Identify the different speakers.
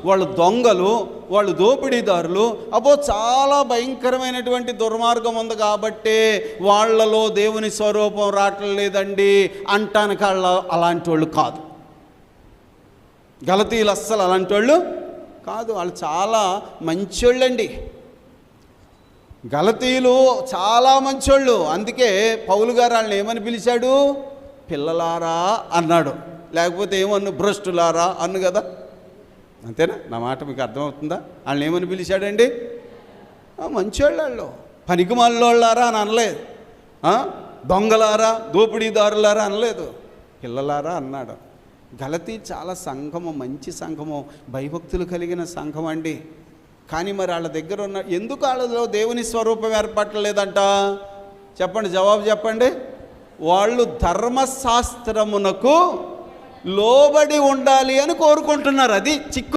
Speaker 1: వాళ్ళు దొంగలు, వాళ్ళు దోపిడీదారులు, అబ్బో చాలా భయంకరమైనటువంటి దుర్మార్గం ఉంది కాబట్టే వాళ్ళలో దేవుని స్వరూపం రావట్లేదండి అంటానికి అలాంటి వాళ్ళు కాదు. గలతీయులు అస్సలు అలాంటి వాళ్ళు కాదు, వాళ్ళు చాలా మంచోళ్ళండి. గలతీయులు చాలా మంచోళ్ళు. అందుకే పౌలు గారు వాళ్ళని ఏమని పిలిచాడు? పిల్లలారా అన్నాడు, లేకపోతే ఏమన్ను భ్రష్టులారా అన్ను కదా. అంతేనా? నా మాట మీకు అర్థమవుతుందా? వాళ్ళని ఏమని పిలిచాడండి? మంచోళ్ళు. వాళ్ళు పనికిమాలోళ్ళారా అని అనలేదు, దొంగలారా దోపిడీదారులారా అనలేదు, పిల్లలారా అన్నాడు. గలతీ చాలా సంఘము, మంచి సంఘము, భయభక్తులు కలిగిన సంఘం అండి. కానీ మరి వాళ్ళ దగ్గర ఉన్న ఎందుకు వాళ్ళలో దేవుని స్వరూపం ఏర్పడలేదంట? చెప్పండి, జవాబు చెప్పండి. వాళ్ళు ధర్మశాస్త్రమునకు లోబడి ఉండాలి అని కోరుకుంటున్నారు. అది చిక్కు.